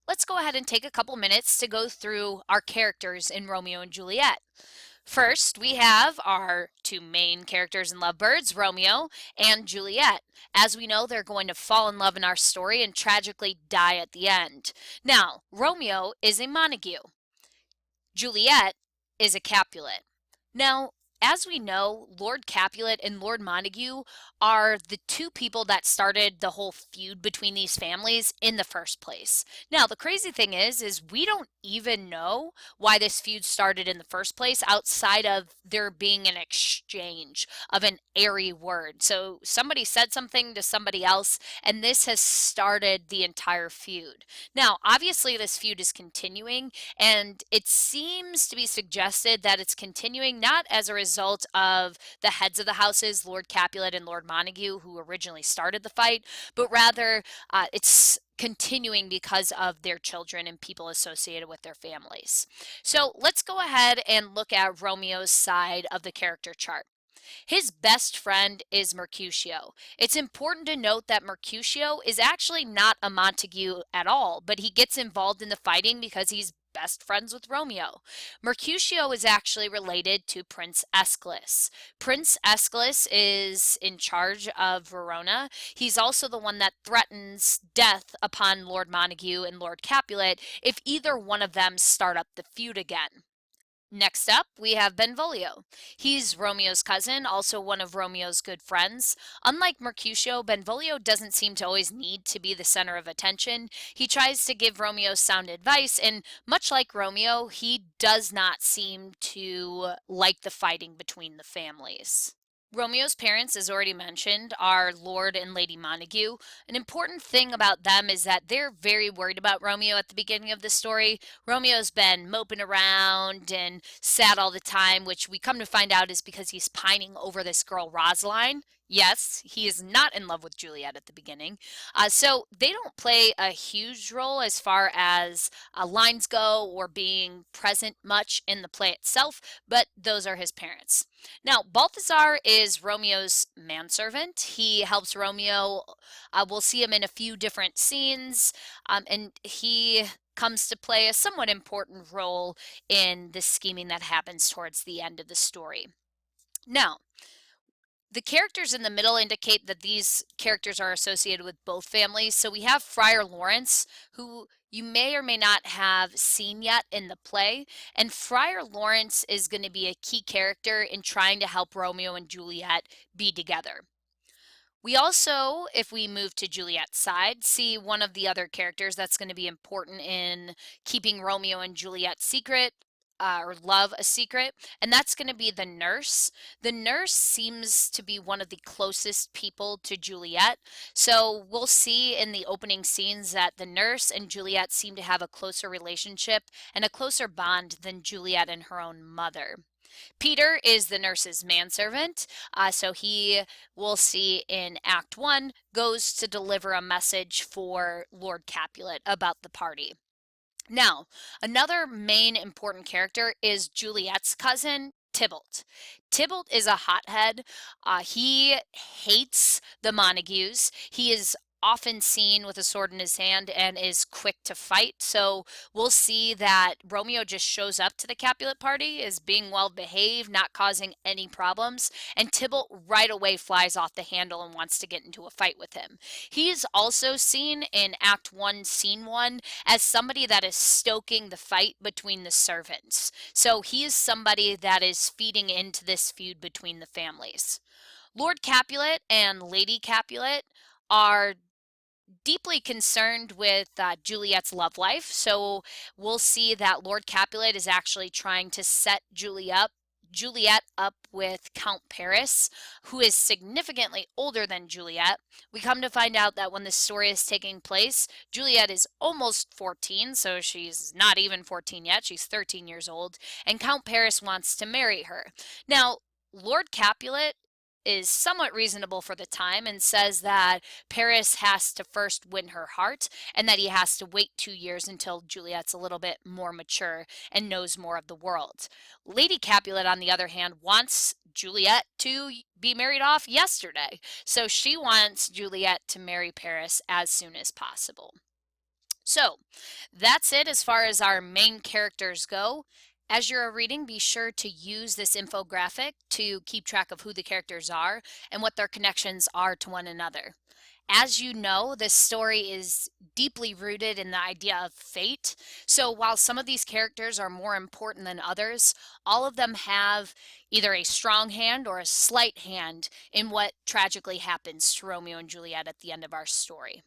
let's go ahead and take a couple minutes to go through our characters in Romeo and Juliet. First, we have our two main characters and lovebirds, Romeo and Juliet. As we know, they're going to fall in love in our story and tragically die at the end. Now, Romeo is a Montague. Juliet is a Capulet. Now, as we know, Lord Capulet and Lord Montague are the two people that started the whole feud between these families in the first place. Now, the crazy thing is we don't even know why this feud started in the first place outside of there being an exchange of an airy word. So somebody said something to somebody else, and this has started the entire feud. Now, obviously, this feud is continuing, and it seems to be suggested that it's continuing not as a result of the heads of the houses, Lord Capulet and Lord Montague, who originally started the fight, but rather it's continuing because of their children and people associated with their families. So let's go ahead and look at Romeo's side of the character chart. His best friend is Mercutio. It's important to note that Mercutio is actually not a Montague at all, but he gets involved in the fighting because he's best friends with Romeo. Mercutio is actually related to Prince Aeschylus. Prince Aeschylus is in charge of Verona. He's also the one that threatens death upon Lord Montague and Lord Capulet if either one of them start up the feud again. Next up, we have Benvolio. He's Romeo's cousin, also one of Romeo's good friends. Unlike Mercutio, Benvolio doesn't seem to always need to be the center of attention. He tries to give Romeo sound advice, and much like Romeo, he does not seem to like the fighting between the families. Romeo's parents, as already mentioned, are Lord and Lady Montague. An important thing about them is that they're very worried about Romeo at the beginning of the story. Romeo's been moping around and sad all the time, which we come to find out is because he's pining over this girl, Rosaline. Yes, he is not in love with Juliet at the beginning. So they don't play a huge role as far as lines go or being present much in the play itself, but those are his parents. Now, Balthasar is Romeo's manservant. He helps Romeo. We'll see him in a few different scenes, and he comes to play a somewhat important role in the scheming that happens towards the end of the story. Now, the characters in the middle indicate that these characters are associated with both families. So we have Friar Lawrence, who you may or may not have seen yet in the play. And Friar Lawrence is going to be a key character in trying to help Romeo and Juliet be together. We also, if we move to Juliet's side, see one of the other characters that's going to be important in keeping Romeo and Juliet secret, or love a secret, and that's going to be the nurse. The nurse seems to be one of the closest people to Juliet, so we'll see in the opening scenes that the nurse and Juliet seem to have a closer relationship and a closer bond than Juliet and her own mother. Peter is the nurse's manservant, so he, we'll see in Act 1, goes to deliver a message for Lord Capulet about the party. Now, another main important character is Juliet's cousin, Tybalt. Tybalt is a hothead. He hates the Montagues. He is often seen with a sword in his hand and is quick to fight. So we'll see that Romeo just shows up to the Capulet party, is being well behaved, not causing any problems, and Tybalt right away flies off the handle and wants to get into a fight with him. He is also seen in Act 1, Scene 1 as somebody that is stoking the fight between the servants. So he is somebody that is feeding into this feud between the families. Lord Capulet and Lady Capulet are deeply concerned with Juliet's love life. So we'll see that Lord Capulet is actually trying to set Juliet up with Count Paris, who is significantly older than Juliet. We come to find out that when this story is taking place, Juliet is almost 14, so she's not even 14 yet. She's 13 years old, and Count Paris wants to marry her. Now, Lord Capulet is somewhat reasonable for the time and says that Paris has to first win her heart and that he has to wait 2 years until Juliet's a little bit more mature and knows more of the world. Lady Capulet, on the other hand, wants Juliet to be married off yesterday. So she wants Juliet to marry Paris as soon as possible. So that's it as far as our main characters go. As you're reading, be sure to use this infographic to keep track of who the characters are and what their connections are to one another. As you know, this story is deeply rooted in the idea of fate. So while some of these characters are more important than others, all of them have either a strong hand or a slight hand in what tragically happens to Romeo and Juliet at the end of our story.